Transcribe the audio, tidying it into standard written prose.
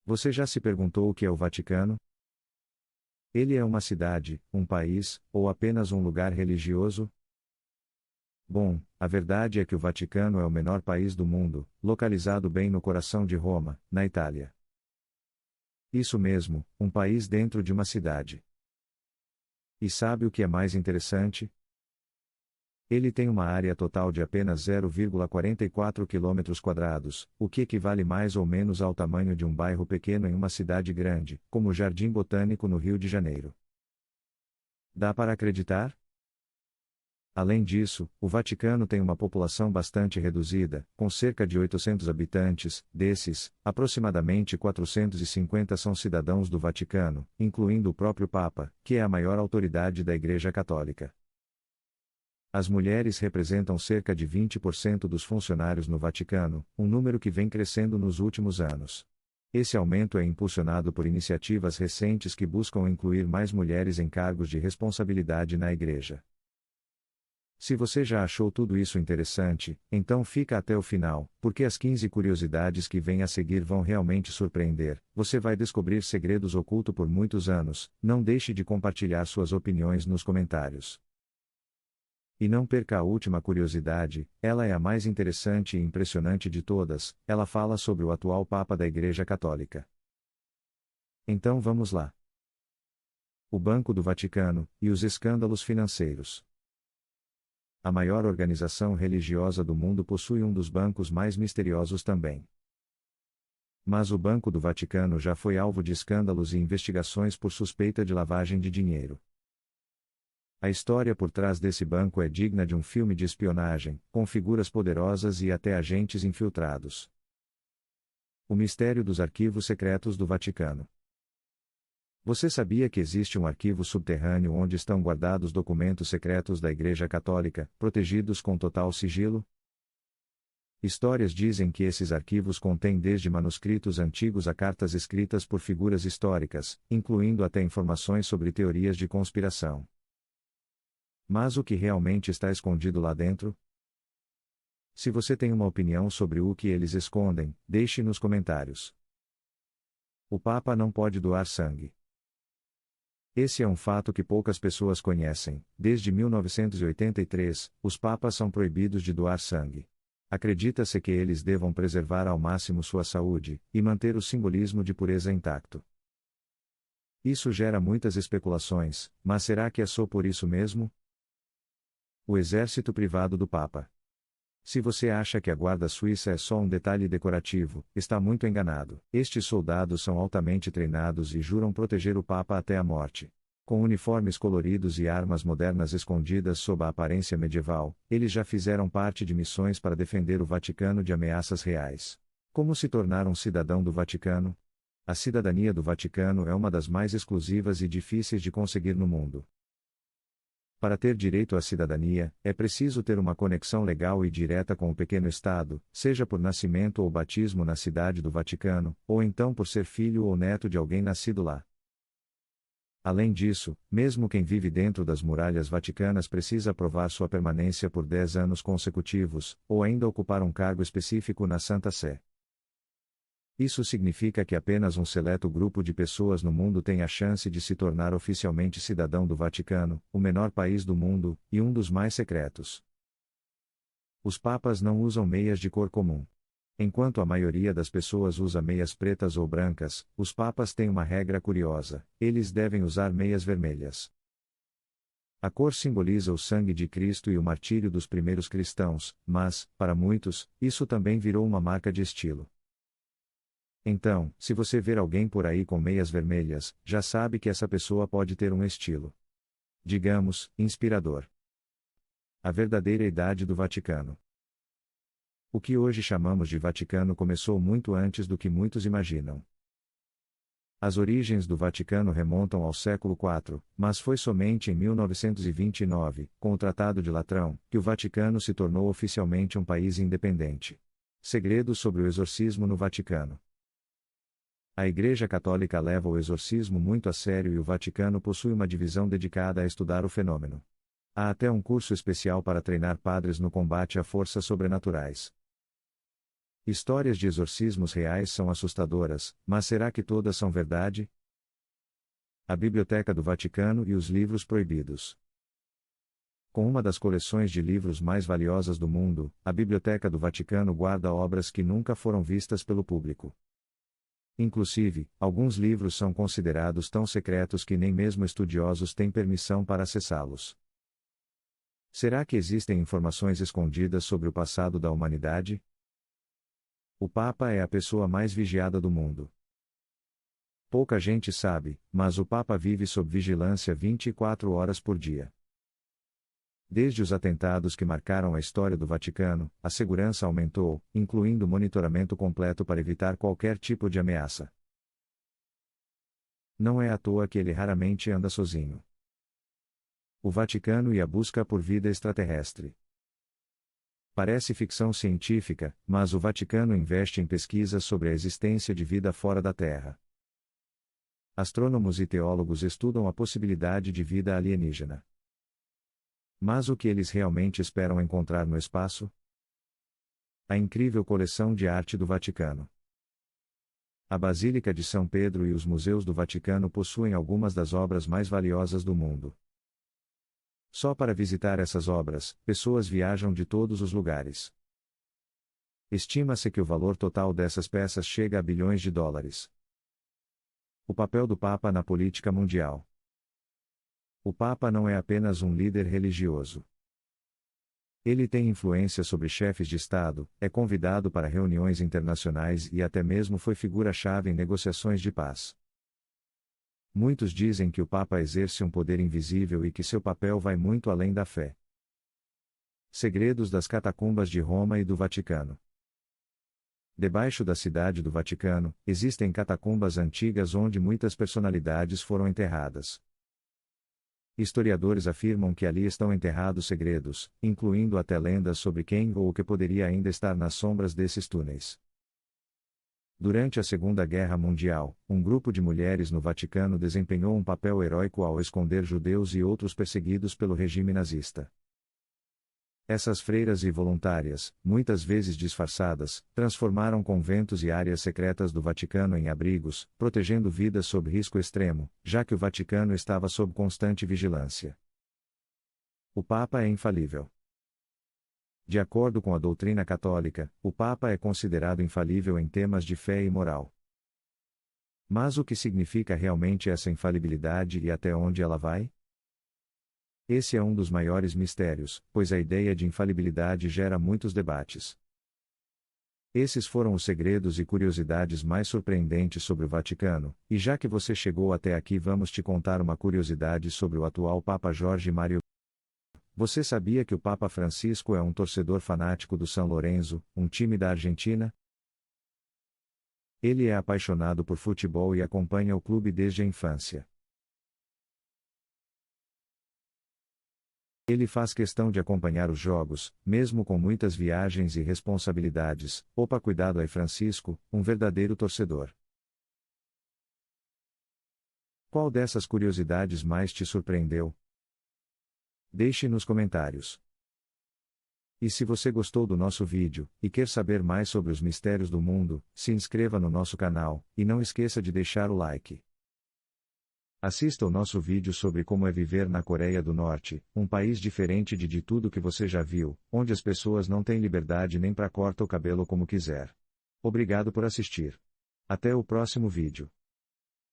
Você já se perguntou o que é o Vaticano? Ele é uma cidade, um país, ou apenas um lugar religioso? Bom, a verdade é que o Vaticano é o menor país do mundo, localizado bem no coração de Roma, na Itália. Isso mesmo, um país dentro de uma cidade. E sabe o que é mais interessante? Ele tem uma área total de apenas 0,44 km², o que equivale mais ou menos ao tamanho de um bairro pequeno em uma cidade grande, como o Jardim Botânico no Rio de Janeiro. Dá para acreditar? Além disso, o Vaticano tem uma população bastante reduzida, com cerca de 800 habitantes, desses, aproximadamente 450 são cidadãos do Vaticano, incluindo o próprio Papa, que é a maior autoridade da Igreja Católica. As mulheres representam cerca de 20% dos funcionários no Vaticano, um número que vem crescendo nos últimos anos. Esse aumento é impulsionado por iniciativas recentes que buscam incluir mais mulheres em cargos de responsabilidade na Igreja. Se você já achou tudo isso interessante, então fica até o final, porque as 15 curiosidades que vêm a seguir vão realmente surpreender. Você vai descobrir segredos ocultos por muitos anos. Não deixe de compartilhar suas opiniões nos comentários. E não perca a última curiosidade, ela é a mais interessante e impressionante de todas, ela fala sobre o atual Papa da Igreja Católica. Então vamos lá. O Banco do Vaticano, e os escândalos financeiros. A maior organização religiosa do mundo possui um dos bancos mais misteriosos também. Mas o Banco do Vaticano já foi alvo de escândalos e investigações por suspeita de lavagem de dinheiro. A história por trás desse banco é digna de um filme de espionagem, com figuras poderosas e até agentes infiltrados. O mistério dos arquivos secretos do Vaticano. Você sabia que existe um arquivo subterrâneo onde estão guardados documentos secretos da Igreja Católica, protegidos com total sigilo? Histórias dizem que esses arquivos contêm desde manuscritos antigos a cartas escritas por figuras históricas, incluindo até informações sobre teorias de conspiração. Mas o que realmente está escondido lá dentro? Se você tem uma opinião sobre o que eles escondem, deixe nos comentários. O Papa não pode doar sangue. Esse é um fato que poucas pessoas conhecem. Desde 1983, os papas são proibidos de doar sangue. Acredita-se que eles devam preservar ao máximo sua saúde, e manter o simbolismo de pureza intacto. Isso gera muitas especulações, mas será que é só por isso mesmo? O exército privado do Papa. Se você acha que a guarda suíça é só um detalhe decorativo, está muito enganado. Estes soldados são altamente treinados e juram proteger o Papa até a morte. Com uniformes coloridos e armas modernas escondidas sob a aparência medieval, eles já fizeram parte de missões para defender o Vaticano de ameaças reais. Como se tornar um cidadão do Vaticano? A cidadania do Vaticano é uma das mais exclusivas e difíceis de conseguir no mundo. Para ter direito à cidadania, é preciso ter uma conexão legal e direta com o pequeno Estado, seja por nascimento ou batismo na cidade do Vaticano, ou então por ser filho ou neto de alguém nascido lá. Além disso, mesmo quem vive dentro das muralhas vaticanas precisa provar sua permanência por 10 anos consecutivos, ou ainda ocupar um cargo específico na Santa Sé. Isso significa que apenas um seleto grupo de pessoas no mundo tem a chance de se tornar oficialmente cidadão do Vaticano, o menor país do mundo, e um dos mais secretos. Os papas não usam meias de cor comum. Enquanto a maioria das pessoas usa meias pretas ou brancas, os papas têm uma regra curiosa: eles devem usar meias vermelhas. A cor simboliza o sangue de Cristo e o martírio dos primeiros cristãos, mas, para muitos, isso também virou uma marca de estilo. Então, se você ver alguém por aí com meias vermelhas, já sabe que essa pessoa pode ter um estilo, digamos, inspirador. A verdadeira idade do Vaticano. O que hoje chamamos de Vaticano começou muito antes do que muitos imaginam. As origens do Vaticano remontam ao século IV, mas foi somente em 1929, com o Tratado de Latrão, que o Vaticano se tornou oficialmente um país independente. Segredos sobre o exorcismo no Vaticano. A Igreja Católica leva o exorcismo muito a sério e o Vaticano possui uma divisão dedicada a estudar o fenômeno. Há até um curso especial para treinar padres no combate a forças sobrenaturais. Histórias de exorcismos reais são assustadoras, mas será que todas são verdade? A Biblioteca do Vaticano e os livros proibidos. Com uma das coleções de livros mais valiosas do mundo, a Biblioteca do Vaticano guarda obras que nunca foram vistas pelo público. Inclusive, alguns livros são considerados tão secretos que nem mesmo estudiosos têm permissão para acessá-los. Será que existem informações escondidas sobre o passado da humanidade? O Papa é a pessoa mais vigiada do mundo. Pouca gente sabe, mas o Papa vive sob vigilância 24 horas por dia. Desde os atentados que marcaram a história do Vaticano, a segurança aumentou, incluindo monitoramento completo para evitar qualquer tipo de ameaça. Não é à toa que ele raramente anda sozinho. O Vaticano e a busca por vida extraterrestre. Parece ficção científica, mas o Vaticano investe em pesquisas sobre a existência de vida fora da Terra. Astrônomos e teólogos estudam a possibilidade de vida alienígena. Mas o que eles realmente esperam encontrar no espaço? A incrível coleção de arte do Vaticano. A Basílica de São Pedro e os museus do Vaticano possuem algumas das obras mais valiosas do mundo. Só para visitar essas obras, pessoas viajam de todos os lugares. Estima-se que o valor total dessas peças chega a bilhões de dólares. O papel do Papa na política mundial. O Papa não é apenas um líder religioso. Ele tem influência sobre chefes de Estado, é convidado para reuniões internacionais e até mesmo foi figura-chave em negociações de paz. Muitos dizem que o Papa exerce um poder invisível e que seu papel vai muito além da fé. Segredos das catacumbas de Roma e do Vaticano. Debaixo da cidade do Vaticano, existem catacumbas antigas onde muitas personalidades foram enterradas. Historiadores afirmam que ali estão enterrados segredos, incluindo até lendas sobre quem ou o que poderia ainda estar nas sombras desses túneis. Durante a Segunda Guerra Mundial, um grupo de mulheres no Vaticano desempenhou um papel heróico ao esconder judeus e outros perseguidos pelo regime nazista. Essas freiras e voluntárias, muitas vezes disfarçadas, transformaram conventos e áreas secretas do Vaticano em abrigos, protegendo vidas sob risco extremo, já que o Vaticano estava sob constante vigilância. O Papa é infalível. De acordo com a doutrina católica, o Papa é considerado infalível em temas de fé e moral. Mas o que significa realmente essa infalibilidade e até onde ela vai? Esse é um dos maiores mistérios, pois a ideia de infalibilidade gera muitos debates. Esses foram os segredos e curiosidades mais surpreendentes sobre o Vaticano, e já que você chegou até aqui, vamos te contar uma curiosidade sobre o atual Papa Jorge Mário. Você sabia que o Papa Francisco é um torcedor fanático do São Lourenço, um time da Argentina? Ele é apaixonado por futebol e acompanha o clube desde a infância. Ele faz questão de acompanhar os jogos, mesmo com muitas viagens e responsabilidades. Opa, cuidado aí, Francisco, um verdadeiro torcedor. Qual dessas curiosidades mais te surpreendeu? Deixe nos comentários. E se você gostou do nosso vídeo, e quer saber mais sobre os mistérios do mundo, se inscreva no nosso canal, e não esqueça de deixar o like. Assista o nosso vídeo sobre como é viver na Coreia do Norte, um país diferente de tudo que você já viu, onde as pessoas não têm liberdade nem para cortar o cabelo como quiser. Obrigado por assistir. Até o próximo vídeo.